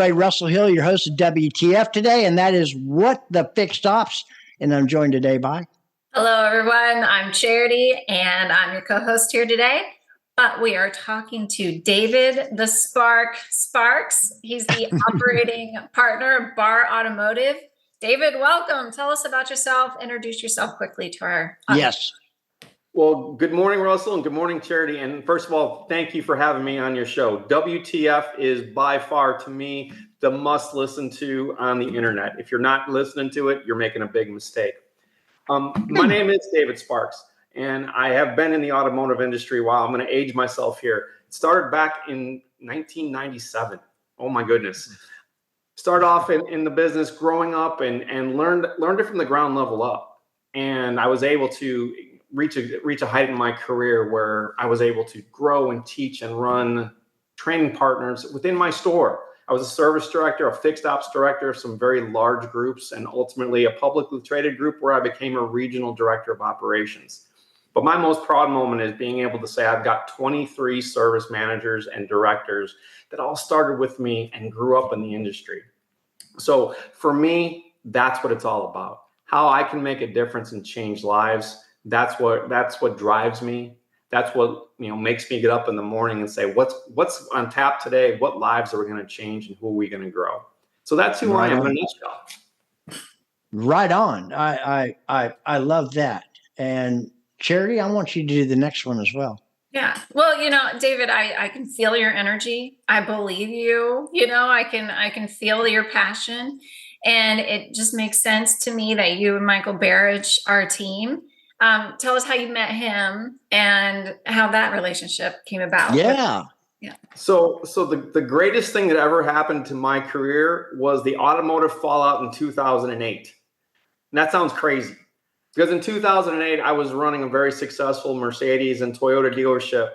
everybody. Russell Hill, your host of WTF today, and that is What the Fixed Ops. And I'm joined today by... Hello, everyone. I'm Charity, and I'm your co-host here today. But we are talking to David the Spark Sparks. He's the operating partner of BAR Automotive. David, welcome. Tell us about yourself. Introduce yourself quickly to our audience. Yes. Well, good morning, Russell, and good morning, Charity. And first of all, thank you for having me on your show. WTF is by far, to me, the must listen to on the internet. If you're not listening to it, you're making a big mistake. My name is David Sparks, and I have been in the automotive industry a while. I'm going to age myself here. It started back in 1997. Oh, my goodness. Started off in the business growing up and learned it from the ground level up. And I was able to reach a height in my career where I was able to grow and teach and run training partners within my store. I was a service director, a fixed ops director of some very large groups, and ultimately a publicly traded group where I became a regional director of operations. But my most proud moment is being able to say I've got 23 service managers and directors that all started with me and grew up in the industry. So for me, that's what it's all about. How I can make a difference and change lives. That's what drives me. That's what makes me get up in the morning and say, what's on tap today? What lives are we going to change, and who are we going to grow? So that's who I am in a nutshell. Right on. I love that. And Charity, I want you to do the next one as well. Yeah. Well, David, I can feel your energy. I believe you. I can feel your passion, and it just makes sense to me that you and Michael Barich are a team. Tell us how you met him and how that relationship came about. Yeah. So the greatest thing that ever happened to my career was the automotive fallout in 2008. And that sounds crazy because in 2008, I was running a very successful Mercedes and Toyota dealership,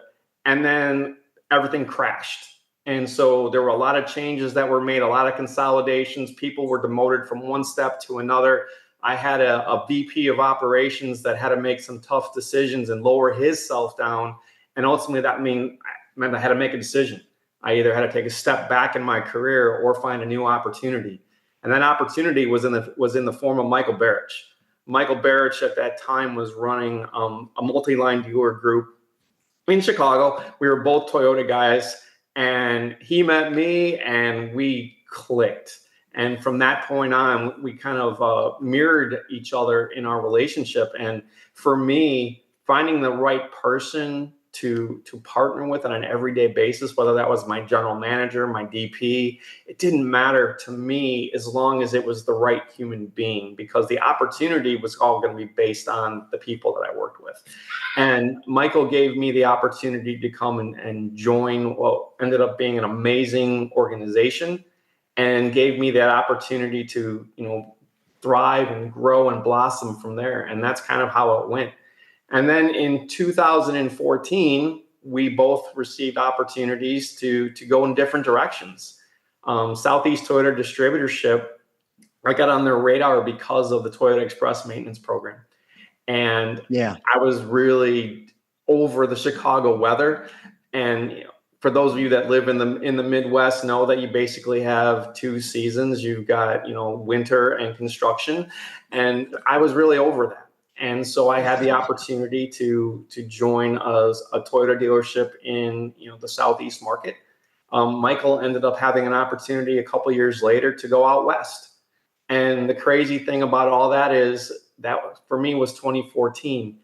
and then everything crashed. And so there were a lot of changes that were made, a lot of consolidations. People were demoted from one step to another. I had a VP of operations that had to make some tough decisions and lower his self down. And ultimately that meant I had to make a decision. I either had to take a step back in my career or find a new opportunity. And that opportunity was in the form of Michael Barich. Michael Barich at that time was running a multi-line dealer group in Chicago. We were both Toyota guys, and he met me and we clicked. And from that point on, we kind of mirrored each other in our relationship. And for me, finding the right person to partner with on an everyday basis, whether that was my general manager, my DP, it didn't matter to me as long as it was the right human being, because the opportunity was all going to be based on the people that I worked with. And Michael gave me the opportunity to come and join what ended up being an amazing organization, and gave me that opportunity to, thrive and grow and blossom from there. And that's kind of how it went. And then in 2014, we both received opportunities to go in different directions. Southeast Toyota Distributorship, I got on their radar because of the Toyota Express maintenance program. And I was really over the Chicago weather. And for those of you that live in the Midwest, know that you basically have two seasons. You've got, winter and construction. And I was really over that. And so I had the opportunity to join a Toyota dealership in, the Southeast market. Michael ended up having an opportunity a couple years later to go out west. And the crazy thing about all that is that for me was 2014.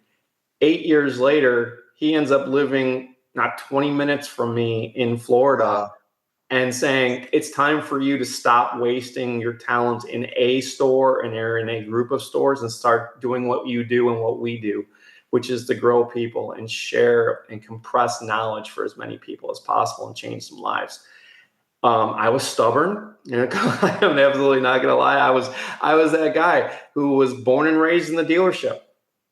8 years later, he ends up living not 20 minutes from me in Florida, and saying, it's time for you to stop wasting your talent in a store and in a group of stores and start doing what you do and what we do, which is to grow people and share and compress knowledge for as many people as possible and change some lives. I was stubborn. I'm absolutely not going to lie. I was that guy who was born and raised in the dealership.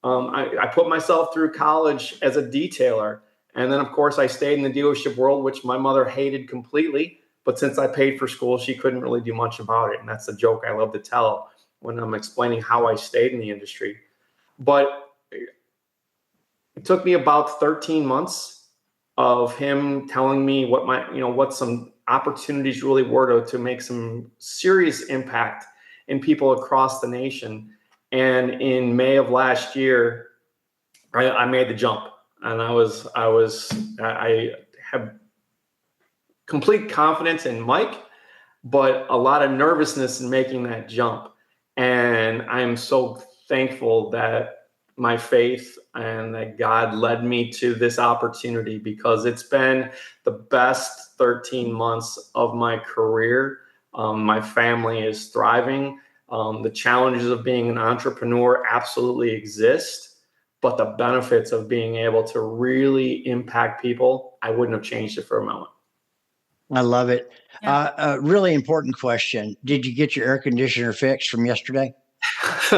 I put myself through college as a detailer. And then, of course, I stayed in the dealership world, which my mother hated completely. But since I paid for school, she couldn't really do much about it. And that's the joke I love to tell when I'm explaining how I stayed in the industry. But it took me about 13 months of him telling me what some opportunities really were to make some serious impact in people across the nation. And in May of last year, I made the jump, and I have complete confidence in Mike, but a lot of nervousness in making that jump. And I'm so thankful that my faith and that God led me to this opportunity, because it's been the best 13 months of my career. My family is thriving. The challenges of being an entrepreneur absolutely exist, but the benefits of being able to really impact people, I wouldn't have changed it for a moment. I love it. Yeah. A really important question. Did you get your air conditioner fixed from yesterday? So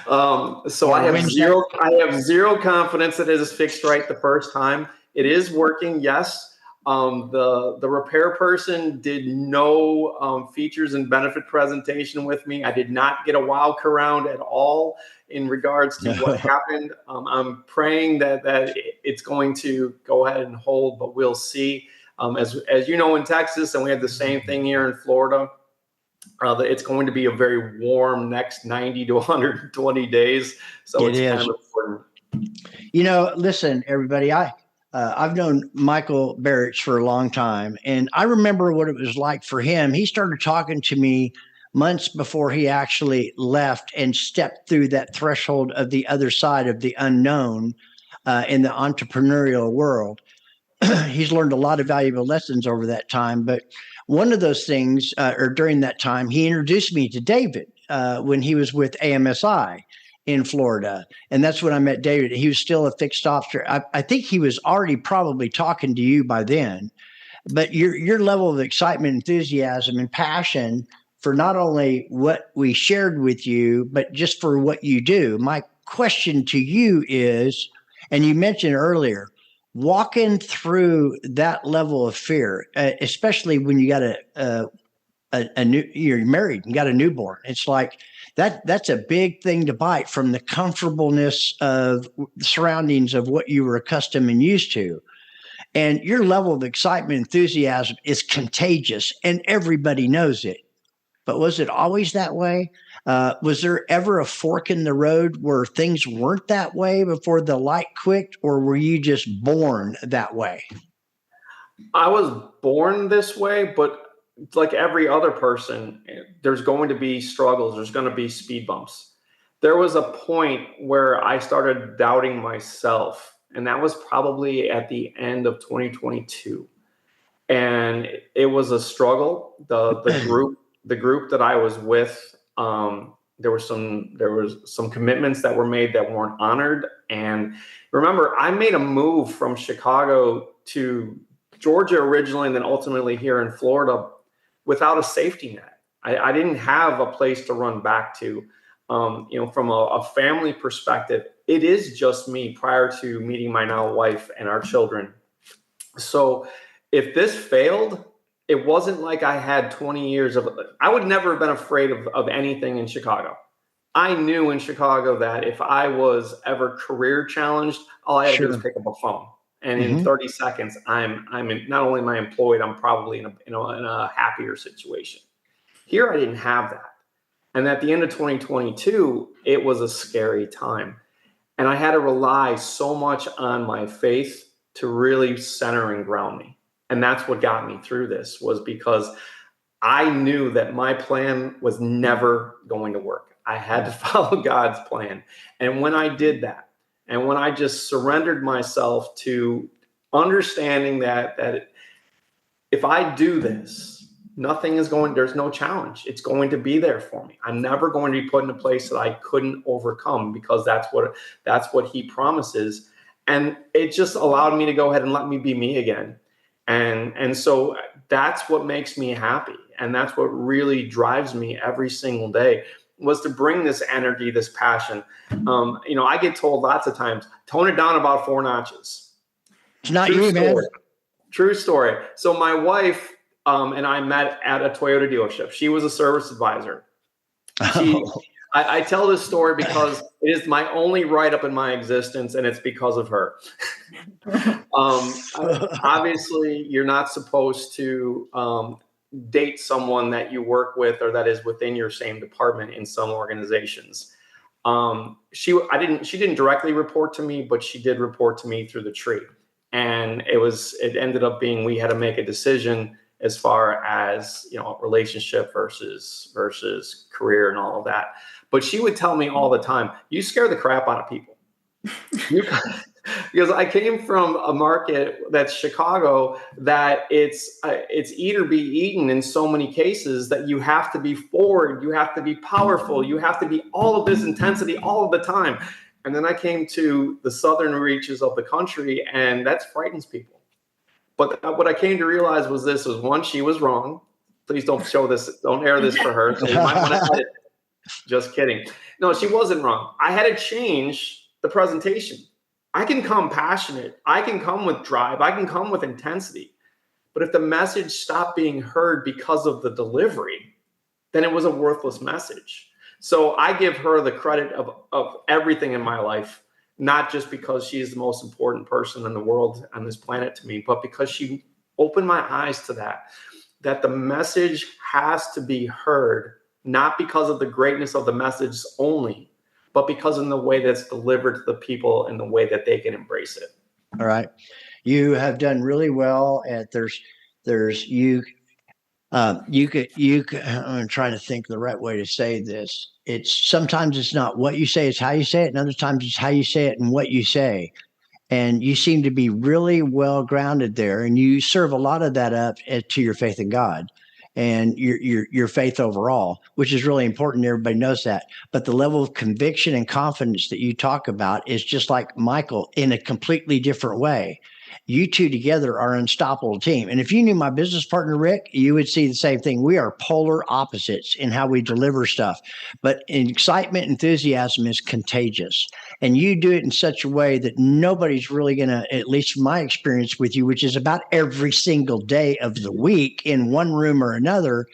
Or Wednesday? I have zero confidence that it is fixed right the first time. It is working, yes. The repair person did no features and benefit presentation with me. I did not get a wow around at all in regards to what happened. I'm praying that it's going to go ahead and hold, but we'll see. As you know, in Texas, and we had the same thing here in Florida, it's going to be a very warm next 90 to 120 days. So It it's kind is. of important. Listen, everybody, I've known Michael Barich for a long time, and I remember what it was like for him. He started talking to me months before he actually left and stepped through that threshold of the other side of the unknown in the entrepreneurial world. He's learned a lot of valuable lessons over that time. But one of those things, or during that time, he introduced me to David when he was with AMSI in Florida. And that's when I met David. He was still a fixed officer. I think he was already probably talking to you by then. But your level of excitement, enthusiasm, and passion for not only what we shared with you, but just for what you do. My question to you is, and you mentioned earlier, walking through that level of fear, especially when you got a new, you're married and got a newborn. It's like that's a big thing to bite from the comfortableness of the surroundings of what you were accustomed and used to. And your level of excitement, enthusiasm is contagious, and everybody knows it. But was it always that way? Was there ever a fork in the road where things weren't that way before the light clicked, or were you just born that way? I was born this way, but like every other person, there's going to be struggles. There's going to be speed bumps. There was a point where I started doubting myself, and that was probably at the end of 2022. And it was a struggle. The group that I was with, there was some commitments that were made that weren't honored. And remember, I made a move from Chicago to Georgia originally, and then ultimately here in Florida without a safety net. I didn't have a place to run back to. From a family perspective, it is just me prior to meeting my now wife and our children. So if this failed, it wasn't like I had 20 years I would never have been afraid of anything in Chicago. I knew in Chicago that if I was ever career challenged, all I had to do was pick up a phone. And in 30 seconds, not only am I employed, I'm probably in a happier situation. Here, I didn't have that. And at the end of 2022, it was a scary time. And I had to rely so much on my faith to really center and ground me. And that's what got me through this, was because I knew that my plan was never going to work. I had to follow God's plan. And when I did that, and when I just surrendered myself to understanding that if I do this, there's no challenge. It's going to be there for me. I'm never going to be put in a place that I couldn't overcome, because that's what he promises. And it just allowed me to go ahead and let me be me again. And so that's what makes me happy. And that's what really drives me every single day, was to bring this energy, this passion. I get told lots of times, tone it down about 4 notches. It's not you, man. True story. So my wife and I met at a Toyota dealership. She was a service advisor. I tell this story because it is my only write-up in my existence, and it's because of her. Obviously, you're not supposed to date someone that you work with or that is within your same department in some organizations. She didn't directly report to me, but she did report to me through the tree. And it ended up being, we had to make a decision as far as, relationship versus career and all of that. But she would tell me all the time, you scare the crap out of people. Because I came from a market that's Chicago, that it's eat or be eaten in so many cases, that you have to be forward, you have to be powerful, you have to be all of this intensity all of the time. And then I came to the southern reaches of the country, and that frightens people. But what I came to realize was one, she was wrong. Please don't air this for her. So you might want to edit. Just kidding. No, she wasn't wrong. I had to change the presentation. I can come passionate. I can come with drive. I can come with intensity. But if the message stopped being heard because of the delivery, then it was a worthless message. So I give her the credit of everything in my life, not just because she's the most important person in the world on this planet to me, but because she opened my eyes to that the message has to be heard, not because of the greatness of the message only, but because in the way that's delivered to the people and the way that they can embrace it. All right. You have done really well at I'm trying to think the right way to say this. Sometimes it's not what you say, it's how you say it. And other times it's how you say it and what you say. And you seem to be really well grounded there. And you serve a lot of that up to your faith in God and your faith overall, which is really important. Everybody knows that. But the level of conviction and confidence that you talk about is just like Michael in a completely different way. You two together are an unstoppable team. And if you knew my business partner, Rick, you would see the same thing. We are polar opposites in how we deliver stuff. But excitement, enthusiasm is contagious. And you do it in such a way that nobody's really going to, at least from my experience with you, which is about every single day of the week in one room or another,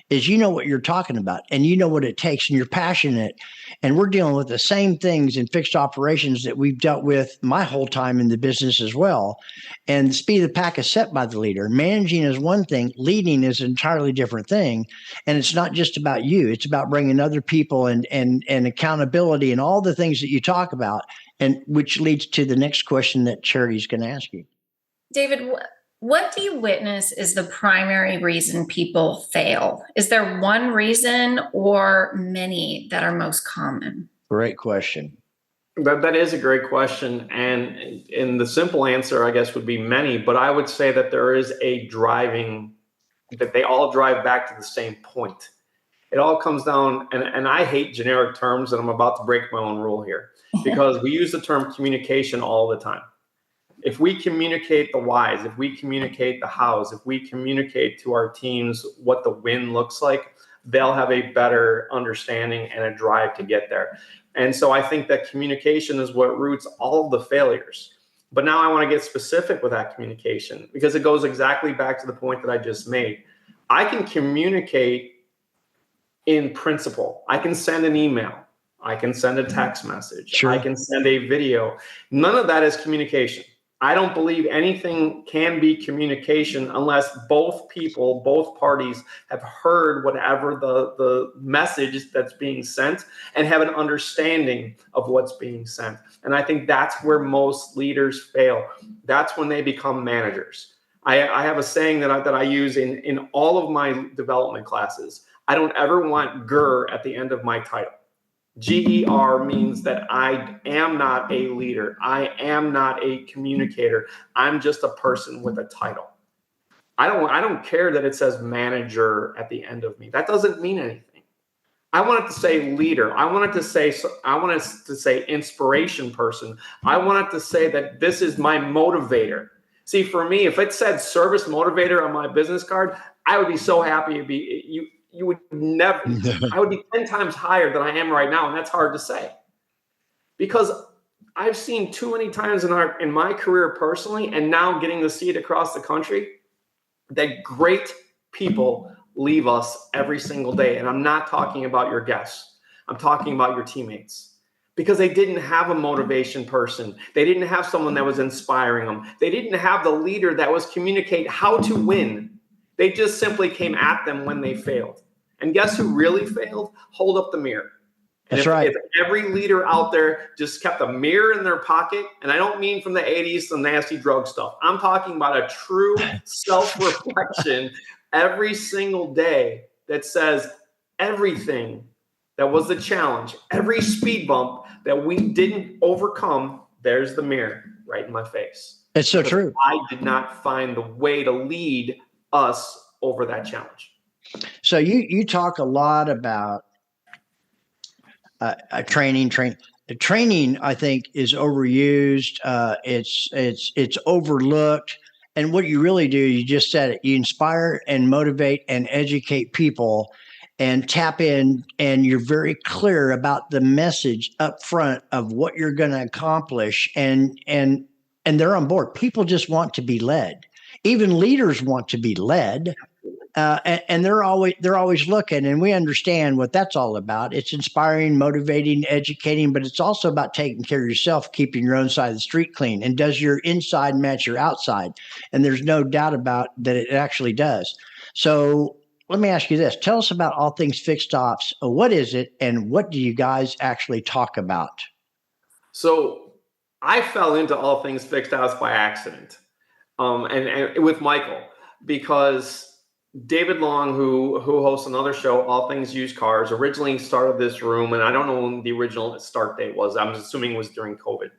is you know what you're talking about and you know what it takes and you're passionate. And we're dealing with the same things in fixed operations that we've dealt with my whole time in the business as well. And the speed of the pack is set by the leader. Managing is one thing, leading is an entirely different thing. And it's not just about you. It's about bringing other people and accountability and all the things that you talk about, and which leads to the next question that Charity's going to ask you. David, what do you witness is the primary reason people fail? Is there one reason or many that are most common? Great question. That is a great question. And the simple answer, I guess, would be many. But I would say that there is that they all drive back to the same point. It all comes down, and I hate generic terms, and I'm about to break my own rule here, because we use the term communication all the time. If we communicate the whys, if we communicate the hows, if we communicate to our teams what the win looks like, they'll have a better understanding and a drive to get there. And so I think that communication is what roots all of the failures. But now I want to get specific with that communication, because it goes exactly back to the point that I just made. I can communicate in principle. I can send an email. I can send a text message. Sure. I can send a video. None of that is communication. I don't believe anything can be communication unless both parties have heard whatever the message that's being sent and have an understanding of what's being sent. And I think that's where most leaders fail. That's when they become managers. I have a saying that I use in all of my development classes. I don't ever want GER at the end of my title. GER means that I am not a leader. I am not a communicator. I'm just a person with a title. I don't care that it says manager at the end of me. That doesn't mean anything. I want it to say leader. I want it to say inspiration person. I want it to say that this is my motivator. See, for me, if it said service motivator on my business card, I would be so happy. You would never, I would be 10 times higher than I am right now. And that's hard to say, because I've seen too many times in my career personally, and now getting to see it across the country, that great people leave us every single day. And I'm not talking about your guests. I'm talking about your teammates. Because they didn't have a motivation person. They didn't have someone that was inspiring them. They didn't have the leader that was communicate how to win. They just simply came at them when they failed. And guess who really failed? Hold up the mirror. And That's right. If every leader out there just kept a mirror in their pocket, and I don't mean from the 80s, some nasty drug stuff. I'm talking about a true self-reflection every single day that says everything that was the challenge, every speed bump that we didn't overcome, there's the mirror right in my face. It's so true. I did not find the way to lead us over that challenge. So you talk a lot about training. The training, I think, is overused. It's overlooked. And what you really do, you just said it, you inspire and motivate and educate people and tap in, and you're very clear about the message up front of what you're going to accomplish, and they're on board. People just want to be led. Even leaders want to be led. And they're always looking, and we understand what that's all about. It's inspiring, motivating, educating, but it's also about taking care of yourself, keeping your own side of the street clean. And does your inside match your outside? And there's no doubt about that it actually does. So let me ask you this. Tell us about All Things Fixed Ops. What is it, and what do you guys actually talk about? So I fell into All Things Fixed Ops by accident, and with Michael, because David Long, who hosts another show, All Things Used Cars, originally started this room, and I don't know when the original start date was. I'm assuming it was during COVID.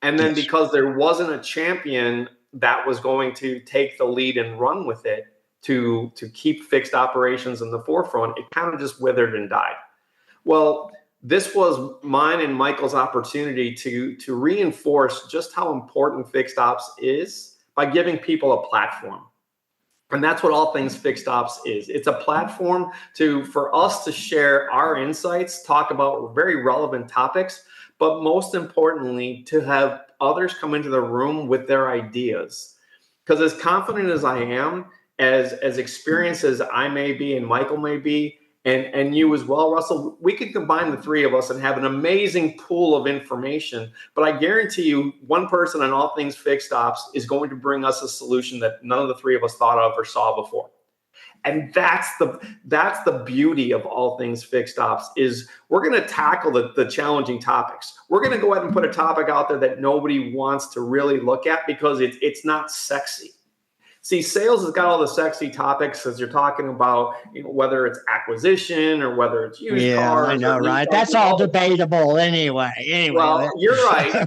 And then because there wasn't a champion that was going to take the lead and run with it to keep fixed operations in the forefront, it kind of just withered and died. Well, this was mine and Michael's opportunity to reinforce just how important fixed ops is by giving people a platform. And that's what All Things Fixed Ops is. It's a platform for us to share our insights, talk about very relevant topics, but most importantly, to have others come into the room with their ideas. Because as confident as I am, as experienced as I may be and Michael may be, and you as well, Russell, we could combine the three of us and have an amazing pool of information. But I guarantee you, one person on All Things Fixed Ops is going to bring us a solution that none of the three of us thought of or saw before. And that's the beauty of All Things Fixed Ops, is we're going to tackle the challenging topics. We're going to go ahead and put a topic out there that nobody wants to really look at because it's not sexy. See, sales has got all the sexy topics as you're talking about, whether it's acquisition or whether it's used cars. Yeah, I know, right? That's all debatable anyway. Well, you're right.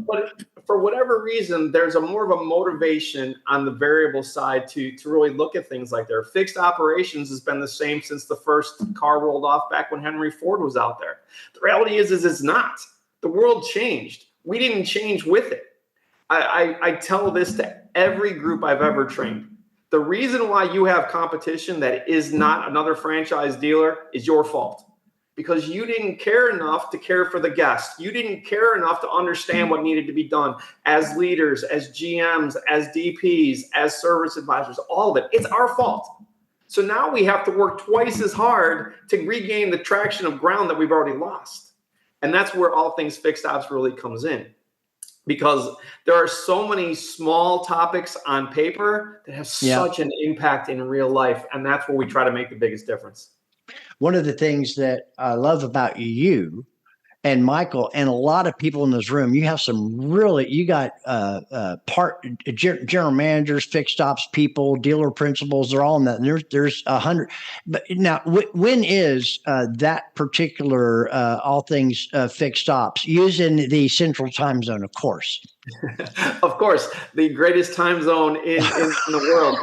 but for whatever reason, there's more of a motivation on the variable side to really look at things like that. Fixed operations has been the same since the first car rolled off back when Henry Ford was out there. The reality is it's not. The world changed. We didn't change with it. I tell this to every group I've ever trained. The reason why you have competition that is not another franchise dealer is your fault, because you didn't care enough to care for the guest. You didn't care enough to understand what needed to be done as leaders, as GMs, as DPs, as service advisors, all of it. It's our fault. So now we have to work twice as hard to regain the traction of ground that we've already lost. And that's where All Things Fixed Ops really comes in. Because there are so many small topics on paper that have such an impact in real life. And that's where we try to make the biggest difference. One of the things that I love about you and Michael and a lot of people in this room, you have you got general managers, fixed ops people, dealer principals, they're all in that. And there's 100. But now, when is that particular All Things Fixed Ops using the Central Time Zone, of course? Of course, the greatest time zone in the world.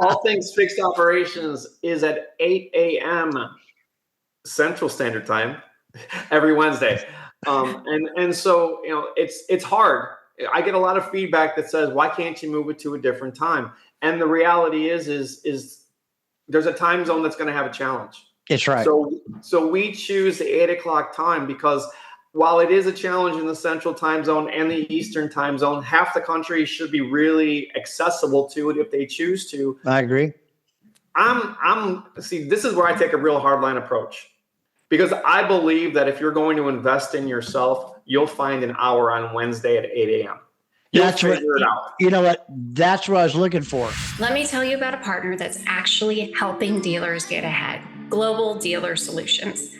All Things Fixed Operations is at 8 a.m. Central Standard Time every Wednesday. And so, it's hard. I get a lot of feedback that says, why can't you move it to a different time? And the reality is there's a time zone that's going to have a challenge. It's right. So we choose the 8 o'clock time because while it is a challenge in the Central Time Zone and the Eastern Time Zone, half the country should be really accessible to it if they choose to. I agree. See, this is where I take a real hardline approach. Because I believe that if you're going to invest in yourself, you'll find an hour on Wednesday at 8 a.m. You'll figure it out. You know what? That's what I was looking for. Let me tell you about a partner that's actually helping dealers get ahead. Global Dealer Solutions.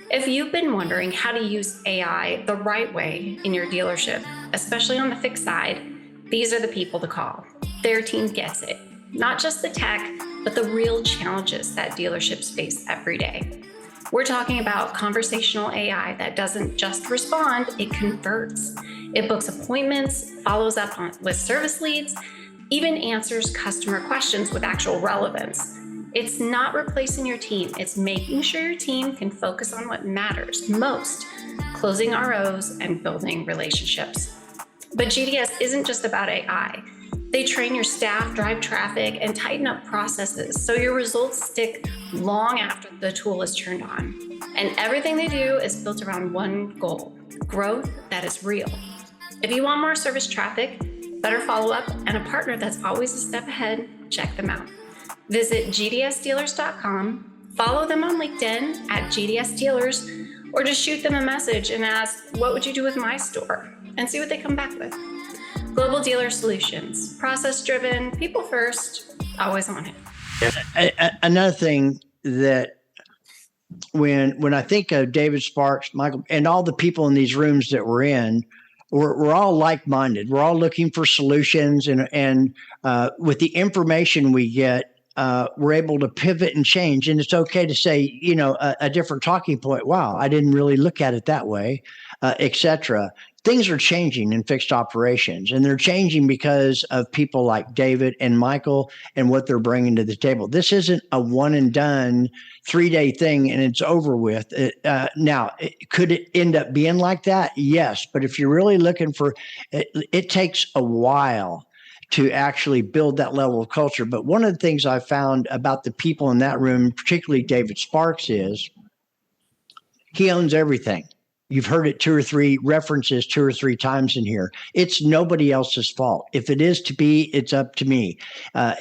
If you've been wondering how to use AI the right way in your dealership, especially on the fixed side, these are the people to call. Their team gets it. Not just the tech, but the real challenges that dealerships face every day. We're talking about conversational AI that doesn't just respond, it converts. It books appointments, follows up with service leads, even answers customer questions with actual relevance. It's not replacing your team, it's making sure your team can focus on what matters most, closing ROs and building relationships. But GDS isn't just about AI. They train your staff, drive traffic, and tighten up processes so your results stick long after the tool is turned on. And everything they do is built around one goal: growth that is real. If you want more service traffic, better follow-up, and a partner that's always a step ahead, check them out. Visit gdsdealers.com, follow them on LinkedIn at GDS Dealers, or just shoot them a message and ask, what would you do with my store? And see what they come back with. Global Dealer Solutions, process-driven, people first, always on it. Another thing that when I think of David Sparks, Michael, and all the people in these rooms that we're in, we're all like-minded. We're all looking for solutions, and with the information we get, we're able to pivot and change. And it's okay to say, a different talking point. Wow, I didn't really look at it that way, etc. Things are changing in fixed operations, and they're changing because of people like David and Michael and what they're bringing to the table. This isn't a one and done 3-day thing and it's over with. Now, could it end up being like that? Yes. But if you're really looking for it, it takes a while to actually build that level of culture. But one of the things I found about the people in that room, particularly David Sparks, is he owns everything. You've heard it 2 or 3 references 2 or 3 times in here. It's nobody else's fault. If it is to be, it's up to me.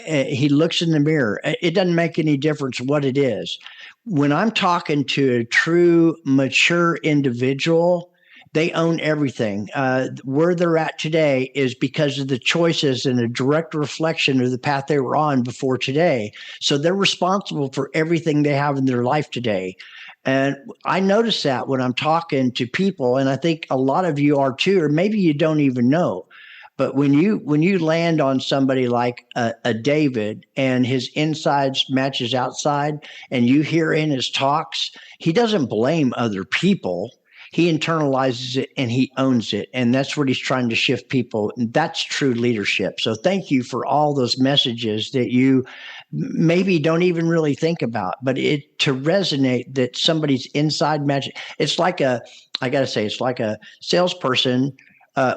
He looks in the mirror. It doesn't make any difference what it is. When I'm talking to a true, mature individual, they own everything. Where they're at today is because of the choices and a direct reflection of the path they were on before today. So they're responsible for everything they have in their life today. And I notice that when I'm talking to people, and I think a lot of you are too, or maybe you don't even know. But when you land on somebody like a David and his insides match his outside, and you hear in his talks, he doesn't blame other people. He internalizes it and he owns it. And that's what he's trying to shift people. And that's true leadership. So thank you for all those messages that you maybe don't even really think about, but to resonate that somebody's inside magic. It's like it's like a salesperson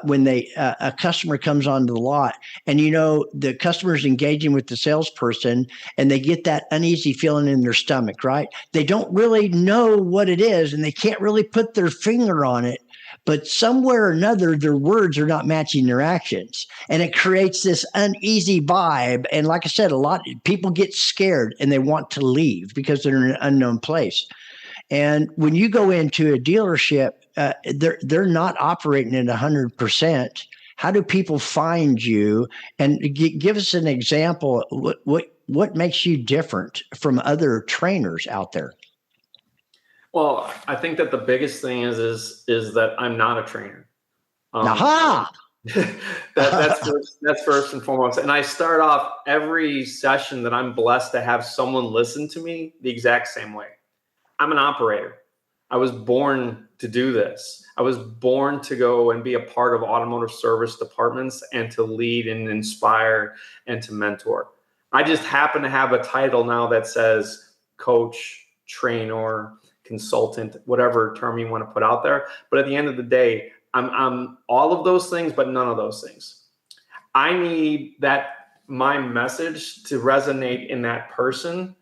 when a customer comes onto the lot, and the customer's engaging with the salesperson, and they get that uneasy feeling in their stomach, right? They don't really know what it is, and they can't really put their finger on it. But somewhere or another, their words are not matching their actions. And it creates this uneasy vibe. And like I said, a lot of people get scared and they want to leave because they're in an unknown place. And when you go into a dealership, they're not operating at 100%. How do people find you? And give us an example. What makes you different from other trainers out there? Well, I think that the biggest thing is that I'm not a trainer. Aha! That's first and foremost. And I start off every session that I'm blessed to have someone listen to me the exact same way. I'm an operator. I was born to do this. I was born to go and be a part of automotive service departments and to lead and inspire and to mentor. I just happen to have a title now that says coach, trainer, consultant, whatever term you want to put out there. But at the end of the day, I'm all of those things, but none of those things. I need my message to resonate in that person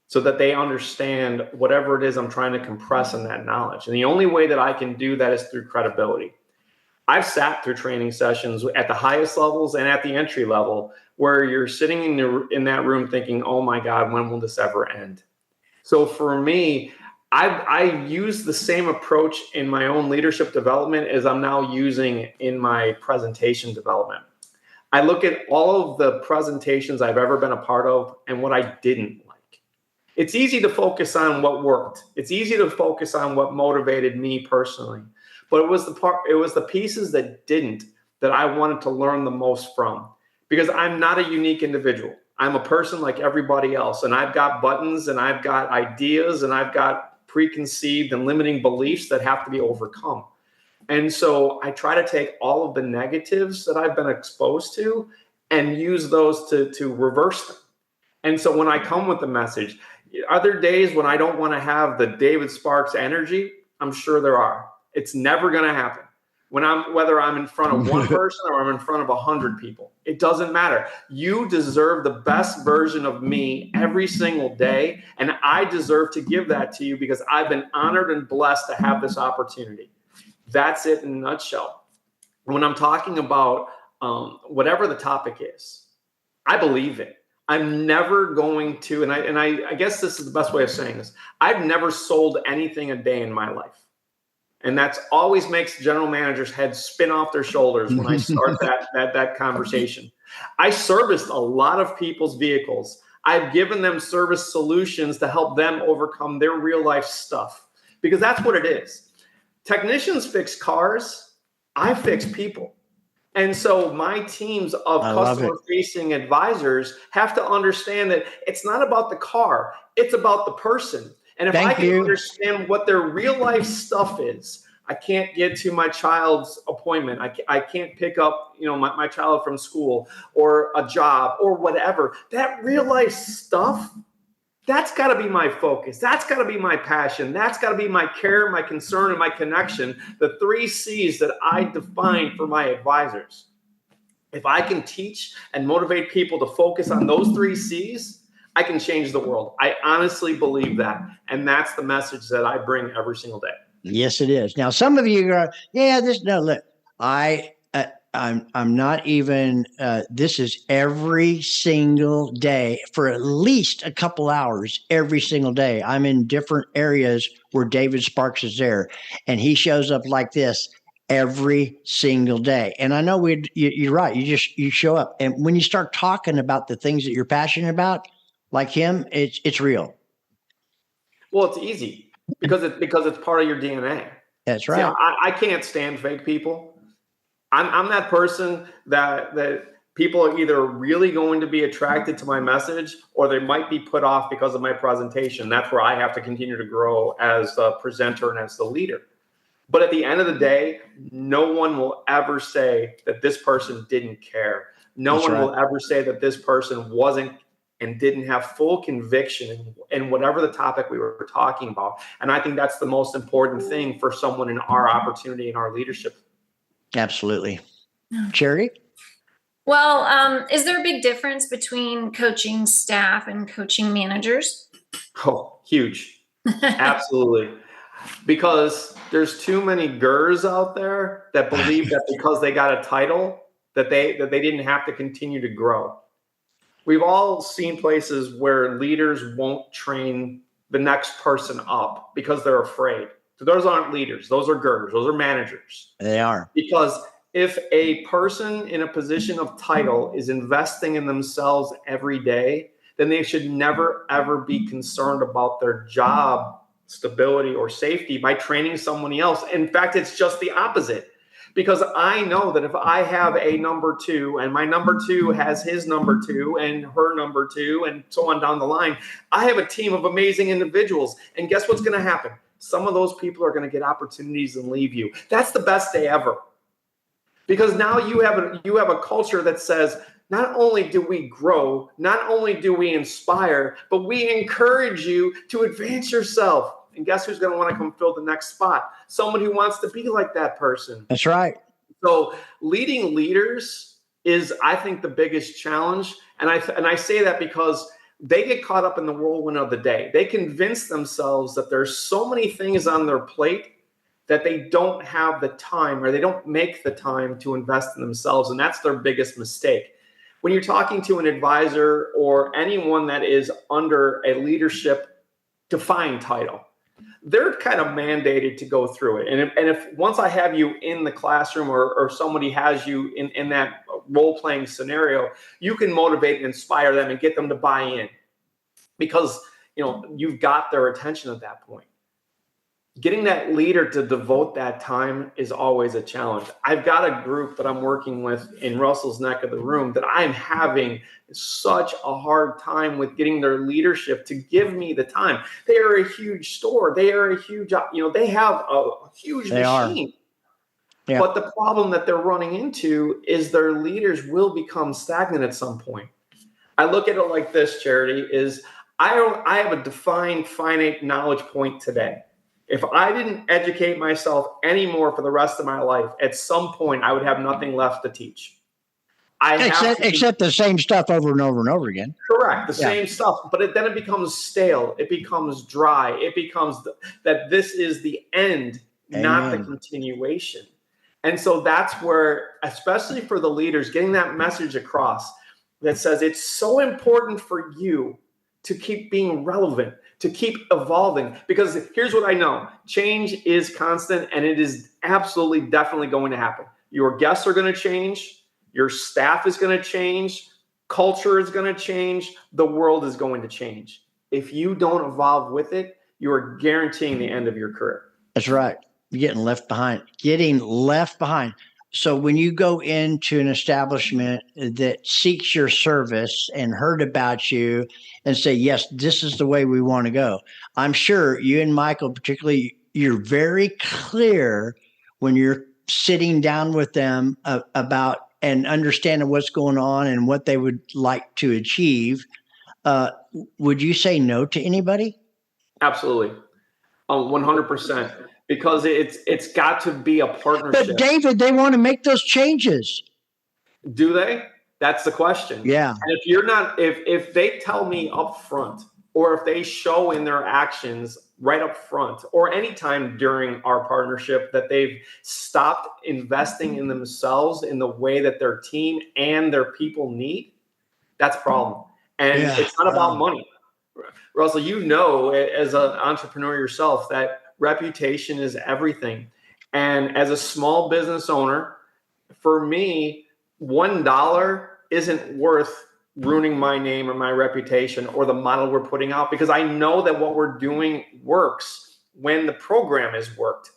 so that they understand whatever it is I'm trying to compress in that knowledge. And the only way that I can do that is through credibility. I've sat through training sessions at the highest levels and at the entry level where you're sitting in that room thinking, oh my God, when will this ever end? So for me, I use the same approach in my own leadership development as I'm now using in my presentation development. I look at all of the presentations I've ever been a part of and what I didn't like. It's easy to focus on what worked. It's easy to focus on what motivated me personally. But it was the pieces that didn't that I wanted to learn the most from, because I'm not a unique individual. I'm a person like everybody else, and I've got buttons and I've got ideas and I've got preconceived and limiting beliefs that have to be overcome. And so I try to take all of the negatives that I've been exposed to and use those to reverse them. And so when I come with the message, are there days when I don't want to have the David Sparks energy? I'm sure there are. It's never going to happen. Whether I'm in front of one person or I'm in front of 100 people, it doesn't matter. You deserve the best version of me every single day. And I deserve to give that to you because I've been honored and blessed to have this opportunity. That's it in a nutshell. When I'm talking about whatever the topic is, I believe it. I'm never going to, and I guess this is the best way of saying this. I've never sold anything a day in my life. And that's always makes general managers' heads spin off their shoulders when I start that conversation. I serviced a lot of people's vehicles. I've given them service solutions to help them overcome their real life stuff, because that's what it is. Technicians fix cars. I fix people. And so my teams of customer-facing advisors have to understand that it's not about the car. It's about the person. And if I can understand what their real life stuff is, I can't get to my child's appointment. I can't pick up, my child from school or a job or whatever. That real life stuff, that's got to be my focus. That's got to be my passion. That's got to be my care, my concern, and my connection. The 3 C's that I define for my advisors. If I can teach and motivate people to focus on those 3 C's, I can change the world. I honestly believe that. And that's the message that I bring every single day. Yes, it is. Now, some of you are, look, I'm not even, this is every single day for at least a couple hours every single day. I'm in different areas where David Sparks is there, and he shows up like this every single day. And I know you're right. You show up. And when you start talking about the things that you're passionate about, like him, it's real. Well, it's easy because it's part of your DNA. That's right. See, I can't stand fake people. I'm that person that people are either really going to be attracted to my message or they might be put off because of my presentation. That's where I have to continue to grow as the presenter and as the leader. But at the end of the day, no one will ever say that this person didn't care. No one will ever say that this person wasn't and didn't have full conviction in whatever the topic we were talking about. And I think that's the most important thing for someone in our opportunity and our leadership. Absolutely. Cherry? Well, is there a big difference between coaching staff and coaching managers? Oh, huge. Absolutely. Because there's too many GERs out there that believe that because they got a title that they didn't have to continue to grow. We've all seen places where leaders won't train the next person up because they're afraid. So those aren't leaders. Those are GERs. Those are managers. They are. Because if a person in a position of title is investing in themselves every day, then they should never, ever be concerned about their job stability or safety by training someone else. In fact, it's just the opposite. Because I know that if I have a number 2 and my number 2 has his number 2 and her number 2 and so on down the line, I have a team of amazing individuals. And guess what's going to happen? Some of those people are going to get opportunities and leave you. That's the best day ever. Because now you have a culture that says, not only do we grow, not only do we inspire, but we encourage you to advance yourself. And guess who's going to want to come fill the next spot? Someone who wants to be like that person. That's right. So leading leaders is, I think, the biggest challenge. And I say that because they get caught up in the whirlwind of the day. They convince themselves that there's so many things on their plate that they don't have the time or they don't make the time to invest in themselves. And that's their biggest mistake. When you're talking to an advisor or anyone that is under a leadership defined title, they're kind of mandated to go through it. And if once I have you in the classroom or somebody has you in that role-playing scenario, you can motivate and inspire them and get them to buy in because, you've got their attention at that point. Getting that leader to devote that time is always a challenge. I've got a group that I'm working with in Russell's neck of the room that I'm having such a hard time with getting their leadership to give me the time. They are a huge store. They are a huge, they have a huge machine. Yeah. But the problem that they're running into is their leaders will become stagnant at some point. I look at it like this, Charity, is I have a defined finite knowledge point today. If I didn't educate myself anymore for the rest of my life, at some point I would have nothing left to teach. Except the same stuff over and over and over again. Correct. The same stuff. But then it becomes stale. It becomes dry. It becomes that this is the end, not the continuation. And so that's where, especially for the leaders, getting that message across that says it's so important for you to keep being relevant, to keep evolving. Because here's what I know. Change is constant, and it is absolutely, definitely going to happen. Your guests are going to change. Your staff is going to change. Culture is going to change. The world is going to change. If you don't evolve with it, you are guaranteeing the end of your career. That's right. You're getting left behind. So when you go into an establishment that seeks your service and heard about you and say, yes, this is the way we want to go, I'm sure you and Michael particularly, you're very clear when you're sitting down with them about and understanding what's going on and what they would like to achieve. Would you say no to anybody? Absolutely. 100%. Because it's got to be a partnership. But David, they want to make those changes. Do they? That's the question. Yeah. And if you're not, if they tell me up front, or if they show in their actions right up front, or anytime during our partnership that they've stopped investing in themselves in the way that their team and their people need, that's a problem. And it's not about money. Russell, as an entrepreneur yourself, that reputation is everything. And as a small business owner, for me, $1 isn't worth ruining my name or my reputation or the model we're putting out, because I know that what we're doing works when the program is worked.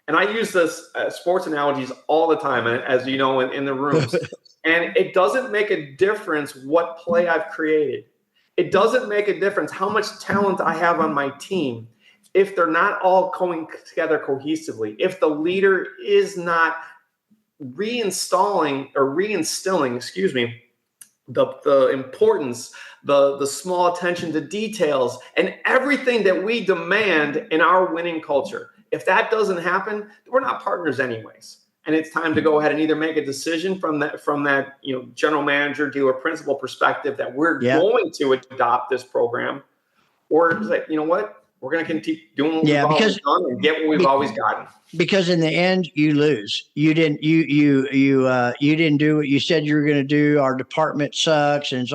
And I use this sports analogies all the time, as you know, in the rooms. And it doesn't make a difference what play I've created. It doesn't make a difference how much talent I have on my team if they're not all coming together cohesively, if the leader is not reinstilling, the importance, the small attention to details, and everything that we demand in our winning culture. If that doesn't happen, we're not partners anyways. And it's time to go ahead and either make a decision from that general manager, dealer, principal perspective that we're going to adopt this program, or say, you know what? We're going to continue doing what we've always done and get what we've always gotten. Because in the end, you lose. You didn't do what you said you were going to do. Our department sucks, and it's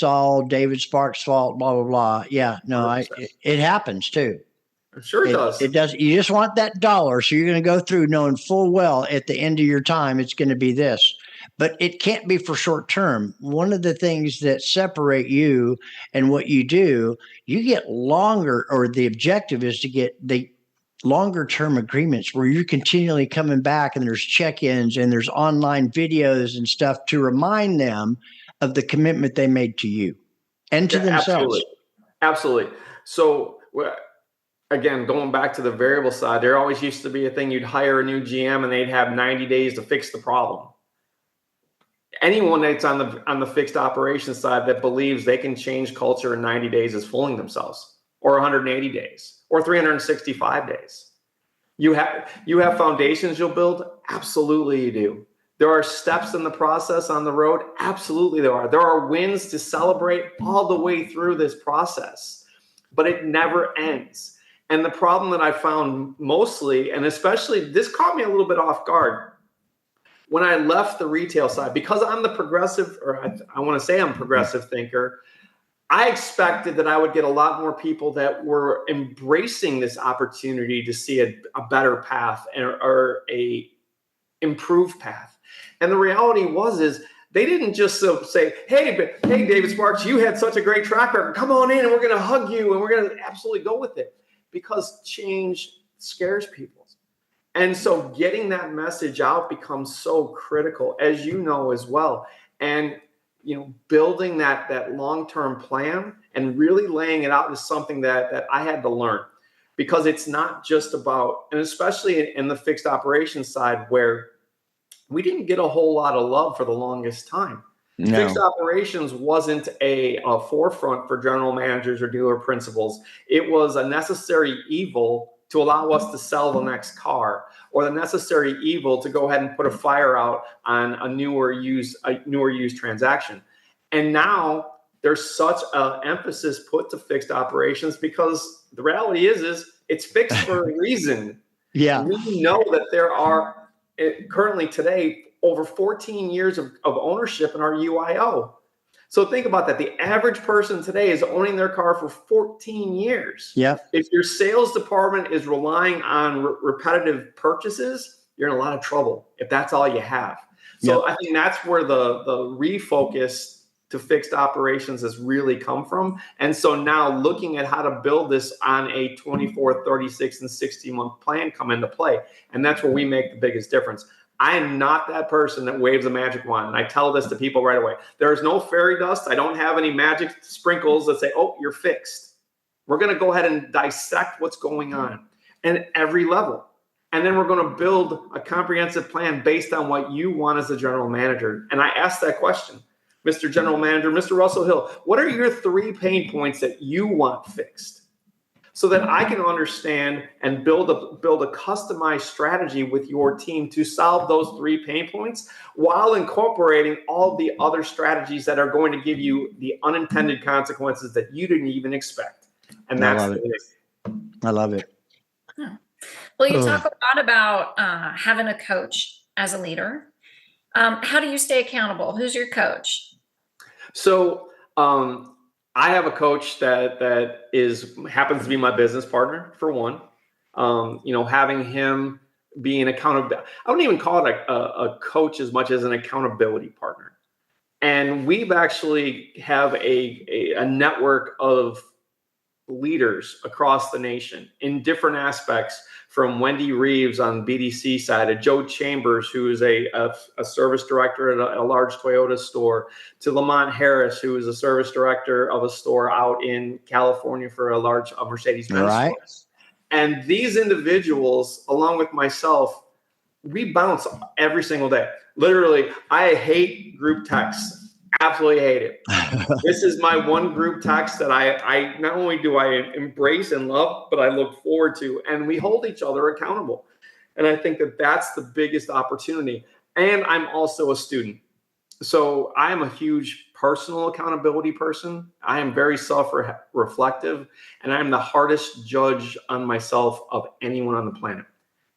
all David Sparks' fault. Blah blah blah. Yeah, no, it happens too. Sure, it does. It does. You just want that dollar, so you're going to go through knowing full well at the end of your time it's going to be this. But it can't be for short term. One of the things that separate you and what you do, you get longer, or the objective is to get the longer term agreements where you're continually coming back, and there's check-ins and there's online videos and stuff to remind them of the commitment they made to you and to themselves. Absolutely. So again, going back to the variable side, there always used to be a thing, you'd hire a new GM and they'd have 90 days to fix the problem. Anyone that's on the fixed operations side that believes they can change culture in 90 days is fooling themselves, or 180 days, or 365 days. You have foundations you'll build? Absolutely you do. There are steps in the process on the road? Absolutely there are. There are wins to celebrate all the way through this process, but it never ends. And the problem that I found mostly, and especially this caught me a little bit off guard, when I left the retail side, because I'm the progressive, or I want to say I'm a progressive thinker, I expected that I would get a lot more people that were embracing this opportunity to see a better path or a improved path. And the reality is they didn't just say, hey, David Sparks, you had such a great track record. Come on in and we're going to hug you and we're going to absolutely go with it, because change scares people. And so getting that message out becomes so critical, as you know as well. And building that long-term plan and really laying it out is something that I had to learn, because it's not just about, and especially in the fixed operations side, where we didn't get a whole lot of love for the longest time. No. Fixed operations wasn't a forefront for general managers or dealer principals. It was a necessary evil to allow us to sell the next car, or the necessary evil to go ahead and put a fire out on a newer used transaction. And now there's such an emphasis put to fixed operations, because the reality is it's fixed for a reason. Yeah. We know that there are currently today over 14 years of ownership in our UIO. So think about that. The average person today is owning their car for 14 years. Yeah. If your sales department is relying on repetitive purchases, you're in a lot of trouble if that's all you have. So I think that's where the refocus to fixed operations has really come from. And so now looking at how to build this on a 24, 36, and 60-month plan come into play. And that's where we make the biggest difference. I am not that person that waves a magic wand. And I tell this to people right away. There is no fairy dust. I don't have any magic sprinkles that say, oh, you're fixed. We're going to go ahead and dissect what's going on at every level. And then we're going to build a comprehensive plan based on what you want as a general manager. And I asked that question, Mr. General Manager, Mr. Russell Hill, what are your 3 pain points that you want fixed? So that I can understand and build a customized strategy with your team to solve those 3 pain points, while incorporating all the other strategies that are going to give you the unintended consequences that you didn't even expect. And that's I love it. Well, you talk a lot about having a coach as a leader. How do you stay accountable? Who's your coach? So I have a coach that happens to be my business partner, for one. Having him be an accountability, I don't even call it a coach as much as an accountability partner. And we've actually have a network of leaders across the nation in different aspects, from Wendy Reeves on BDC side, to Joe Chambers, who is a service director at a large Toyota store, to Lamont Harris, who is a service director of a store out in California for a large Mercedes-Benz store. And these individuals, along with myself, we bounce every single day. Literally, I hate group texts. Absolutely hate it. This is my one group text that I not only do I embrace and love, but I look forward to, and we hold each other accountable. And I think that that's the biggest opportunity. And I'm also a student. So I am a huge personal accountability person. I am very self-reflective, and I'm the hardest judge on myself of anyone on the planet.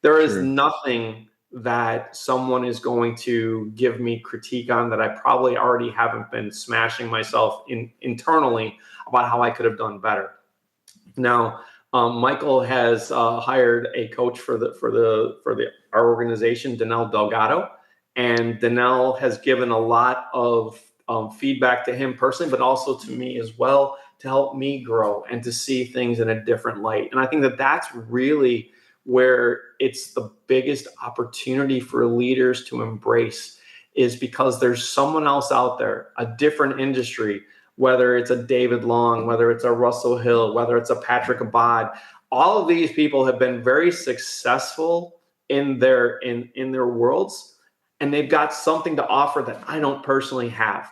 There is nothing that someone is going to give me critique on that I probably already haven't been smashing myself internally about how I could have done better. Now, Michael has hired a coach for our organization, Danelle Delgado, and Danelle has given a lot of feedback to him personally, but also to me as well, to help me grow and to see things in a different light. And I think that that's really where it's the biggest opportunity for leaders to embrace, is because there's someone else out there, a different industry, whether it's a David Long, whether it's a Russell Hill, whether it's a Patrick Abad. All of these people have been very successful in their worlds, and they've got something to offer that I don't personally have.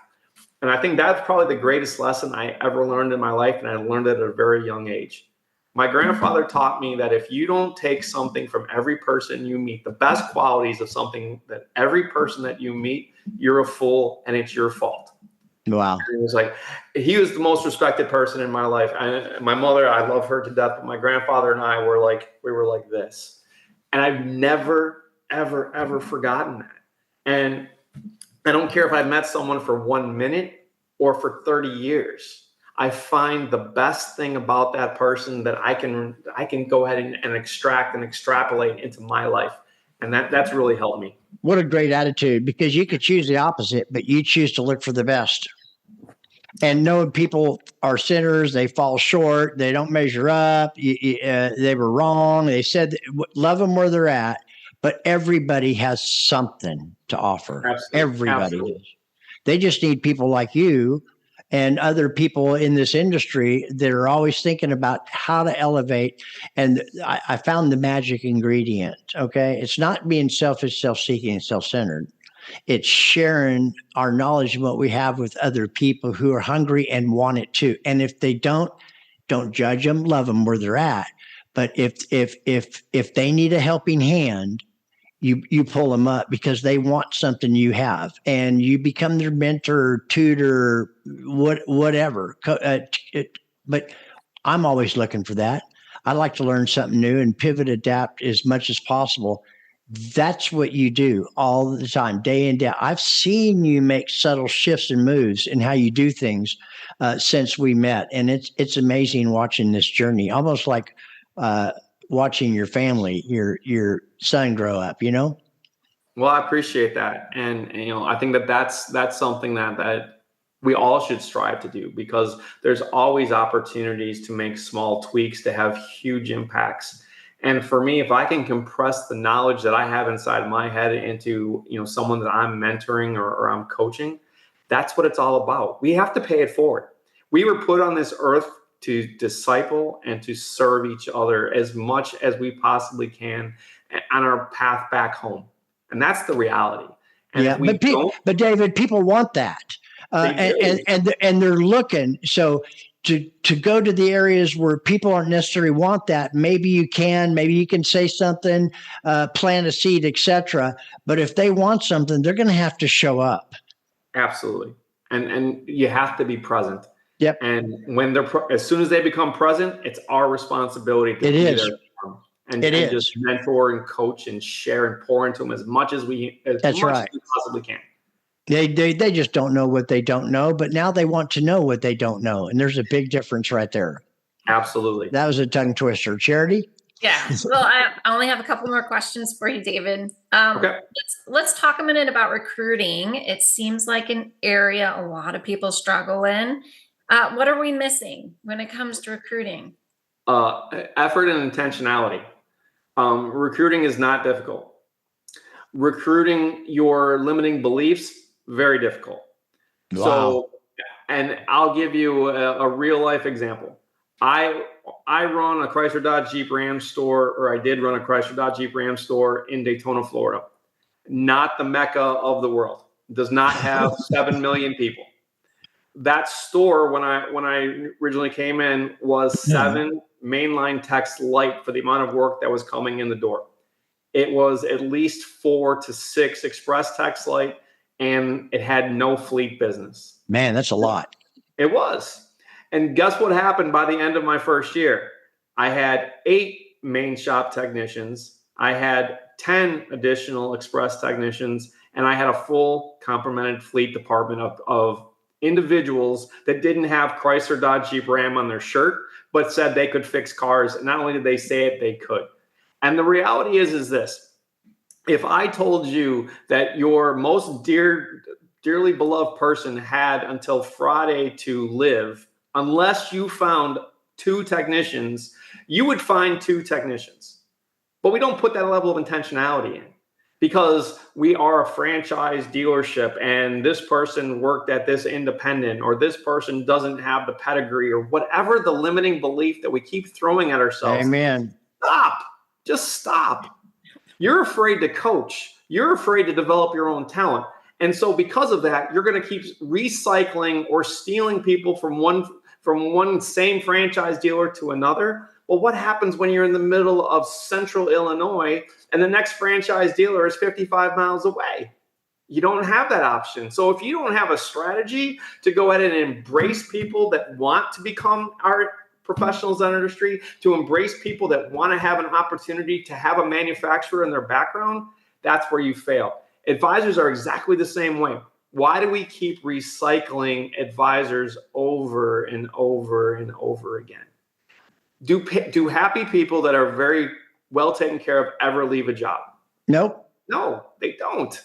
And I think that's probably the greatest lesson I ever learned in my life, and I learned it at a very young age. My grandfather taught me that if you don't take something from every person you meet, the best qualities of something that every person that you meet, you're a fool and it's your fault. Wow. It was like, he was the most respected person in my life. My mother, I love her to death, but my grandfather and I were like this. And I've never, ever, ever forgotten that. And I don't care if I've met someone for 1 minute or for 30 years. I find the best thing about that person that I can go ahead and extract and extrapolate into my life. And that's really helped me. What a great attitude, because you could choose the opposite, but you choose to look for the best. And knowing people are sinners, they fall short, they don't measure up, they were wrong. They said, love them where they're at, but everybody has something to offer. Absolutely. Everybody Absolutely. does. They just need people like you and other people in this industry that are always thinking about how to elevate. And I found the magic ingredient. Okay. It's not being selfish, self-seeking, and self-centered. It's sharing our knowledge and what we have with other people who are hungry and want it too. And if they don't judge them, love them where they're at. But if they need a helping hand, you pull them up because they want something you have, and you become their mentor, tutor, whatever. But I'm always looking for that. I like to learn something new and pivot, adapt as much as possible. That's what you do all the time, day in, day out. I've seen you make subtle shifts and moves in how you do things since we met, and it's amazing watching this journey, almost like watching your family, your son grow up. Well, I appreciate that, and I think that's something that we all should strive to do, because there's always opportunities to make small tweaks to have huge impacts. And for me, if I can compress the knowledge that I have inside my head into someone that I'm mentoring or I'm coaching, that's what it's all about. We have to pay it forward. We were put on this earth to disciple and to serve each other as much as we possibly can on our path back home. And that's the reality. And yeah, but David, people want that, and they're looking. So to go to the areas where people aren't necessarily want that, maybe you can say something, plant a seed, etc. But if they want something, they're going to have to show up. Absolutely, and you have to be present. Yep. And when as soon as they become present, it's our responsibility to be there and just mentor and coach and share and pour into them as much as we possibly can. They just don't know what they don't know, but now they want to know what they don't know, and there's a big difference right there. Absolutely. That was a tongue twister. Charity? Yeah. Well, I only have a couple more questions for you, David. Okay. Let's talk a minute about recruiting. It seems like an area a lot of people struggle in. What are we missing when it comes to recruiting? Effort and intentionality. Recruiting is not difficult. Recruiting your limiting beliefs, very difficult. Wow. So, and I'll give you a real life example. I run a Chrysler Dodge Jeep Ram store, or I did run a Chrysler Dodge Jeep Ram store in Daytona, Florida. Not the Mecca of the world. Does not have 7 million people. That store, when I originally came in, was 7 mainline techs light for the amount of work that was coming in the door. It was at least 4 to 6 express techs light, and it had no fleet business. Man, that's a lot. It was. And guess what happened by the end of my first year? I had 8 main shop technicians. I had 10 additional express technicians, and I had a full complemented fleet department of individuals that didn't have Chrysler Dodge Jeep Ram on their shirt, but said they could fix cars. And not only did they say it, they could. And the reality is this: if I told you that your most dearly beloved person had until Friday to live, unless you found 2 technicians, you would find 2 technicians. But we don't put that level of intentionality in, because we are a franchise dealership and this person worked at this independent, or this person doesn't have the pedigree, or whatever the limiting belief that we keep throwing at ourselves. Amen. Stop. Just stop. You're afraid to coach. You're afraid to develop your own talent. And so because of that, you're going to keep recycling or stealing people from one same franchise dealer to another. Well, what happens when you're in the middle of central Illinois and the next franchise dealer is 55 miles away? You don't have that option. So if you don't have a strategy to go ahead and embrace people that want to become our professionals in our industry, to embrace people that want to have an opportunity to have a manufacturer in their background, that's where you fail. Advisors are exactly the same way. Why do we keep recycling advisors over and over and over again? Do happy people that are very well taken care of ever leave a job? Nope. No, they don't.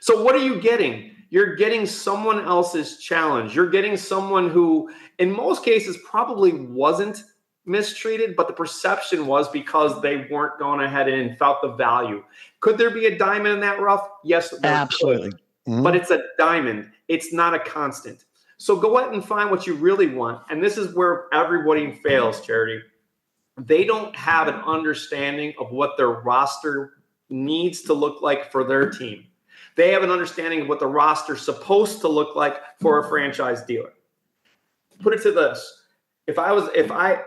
So what are you getting? You're getting someone else's challenge. You're getting someone who, in most cases, probably wasn't mistreated, but the perception was because they weren't going ahead and felt the value. Could there be a diamond in that rough? Yes, there Absolutely. could. But it's a diamond. It's not a constant. So go out and find what you really want. And this is where everybody fails, Charity. They don't have an understanding of what their roster needs to look like for their team. They have an understanding of what the roster is supposed to look like for a franchise dealer. Put it to this. If I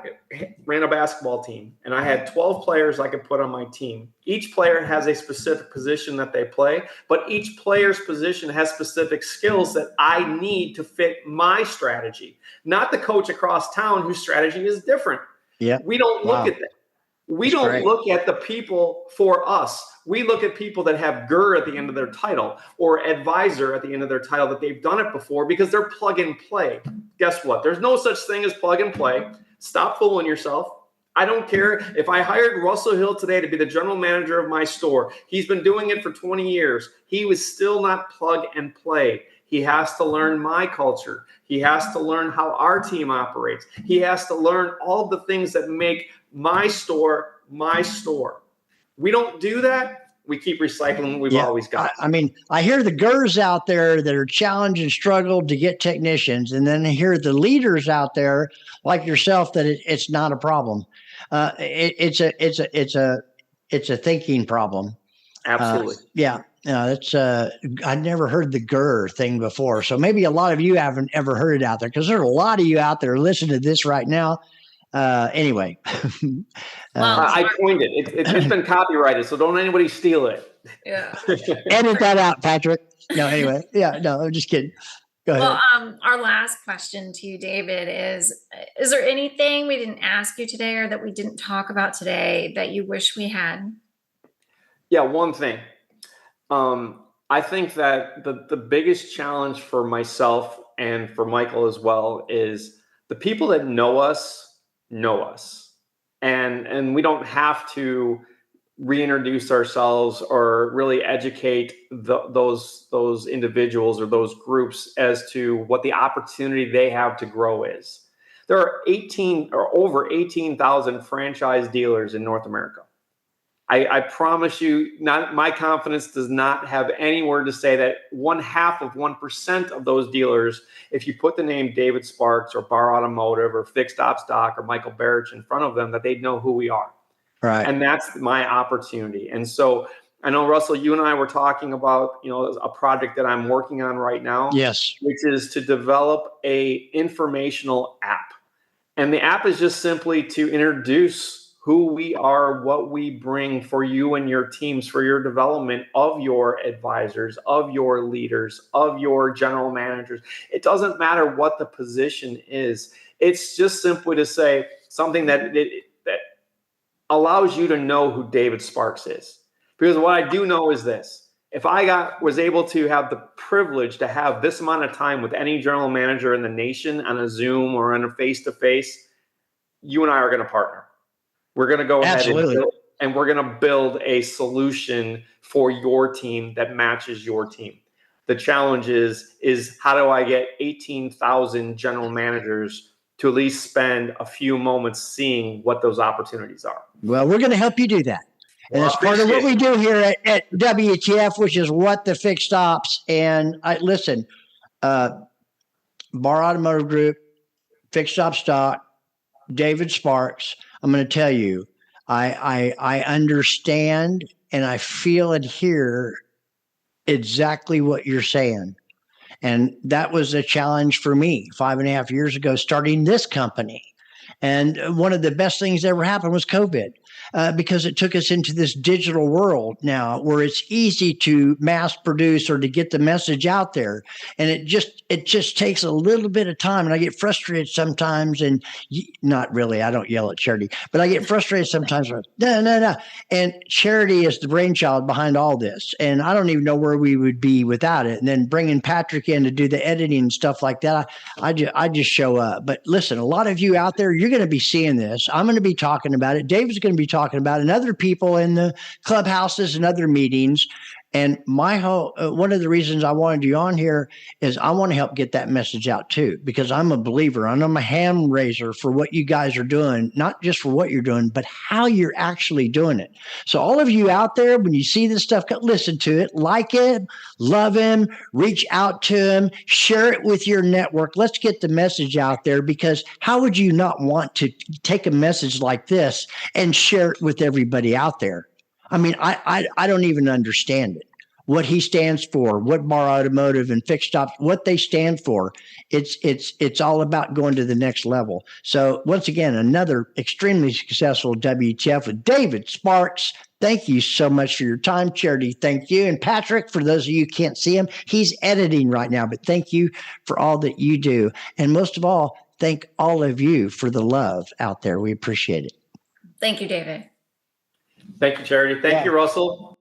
ran a basketball team and I had 12 players I could put on my team, each player has a specific position that they play, but each player's position has specific skills that I need to fit my strategy, not the coach across town whose strategy is different. Yeah. We don't look at that. We That's don't great. look at the people for us. We look at people that have GER at the end of their title or advisor at the end of their title, that they've done it before because they're plug and play. Guess what? There's no such thing as plug and play. Stop fooling yourself. I don't care if I hired Russell Hill today to be the general manager of my store. He's been doing it for 20 years. He was still not plug and play. He has to learn my culture. He has to learn how our team operates. He has to learn all the things that make my store my store. We don't do that. We keep recycling what we've always got. I mean, I hear the GERs out there that are challenged and struggled to get technicians, and then I hear the leaders out there like yourself that it's not a problem. It's a thinking problem. Absolutely. That's I'd never heard the GER thing before, so maybe a lot of you haven't ever heard it out there, because there's a lot of you out there listening to this right now. Anyway, I coined it. It's been copyrighted, so don't anybody steal it. Yeah. Edit that out, Patrick. No, anyway, no, I'm just kidding. Go ahead. Well, our last question to you, David, is there anything we didn't ask you today or that we didn't talk about today that you wish we had? Yeah, one thing. I think that the biggest challenge for myself and for Michael as well is the people that know us. And we don't have to reintroduce ourselves or really educate those individuals or those groups as to what the opportunity they have to grow is. There are over 18,000 franchise dealers in North America. I promise you, my confidence does not have any word to say that 0.5% of those dealers, if you put the name David Sparks or BAR Automotive or Fixed Op Stock or Michael Barich in front of them, that they'd know who we are. Right. And that's my opportunity. And so I know, Russell, you and I were talking about, a project that I'm working on right now. Yes. Which is to develop a informational app. And the app is just simply to introduce who we are, what we bring for you and your teams, for your development of your advisors, of your leaders, of your general managers. It doesn't matter what the position is. It's just simply to say something that allows you to know who David Sparks is. Because what I do know is this: if I was able to have the privilege to have this amount of time with any general manager in the nation on a Zoom or on a face-to-face, you and I are going to partner. We're going to go ahead and we're going to build a solution for your team that matches your team. The challenge is how do I get 18,000 general managers to at least spend a few moments seeing what those opportunities are? Well, we're going to help you do that. And that's part of what we do here at WTF, which is What the Fixed Ops. And listen, BAR Automotive Group, Fixed Op Stock, David Sparks. I'm going to tell you, I understand and I feel and hear exactly what you're saying. And that was a challenge for me 5.5 years ago, starting this company. And one of the best things that ever happened was COVID. because it took us into this digital world now where it's easy to mass produce or to get the message out there. And it just takes a little bit of time. And I get frustrated sometimes, and not really, I don't yell at Charity, but I get frustrated sometimes. No. And Charity is the brainchild behind all this. And I don't even know where we would be without it. And then bringing Patrick in to do the editing and stuff like that, I just show up. But listen, a lot of you out there, you're going to be seeing this. I'm going to be talking about it. David's going to be talking about it, and other people in the clubhouses and other meetings. And my whole one of the reasons I wanted you on here is I want to help get that message out too, because I'm a believer. I'm a hand raiser for what you guys are doing, not just for what you're doing, but how you're actually doing it. So all of you out there, when you see this stuff, listen to it, like it, love him, reach out to him, share it with your network. Let's get the message out there, because how would you not want to take a message like this and share it with everybody out there? I mean, I don't even understand it. What he stands for, what BAR Automotive and Fixed Ops, what they stand for. It's all about going to the next level. So once again, another extremely successful WTF with David Sparks. Thank you so much for your time, Charity. Thank you. And Patrick, for those of you who can't see him, he's editing right now, but thank you for all that you do. And most of all, thank all of you for the love out there. We appreciate it. Thank you, David. Thank you, Charity. Thank you, Russell.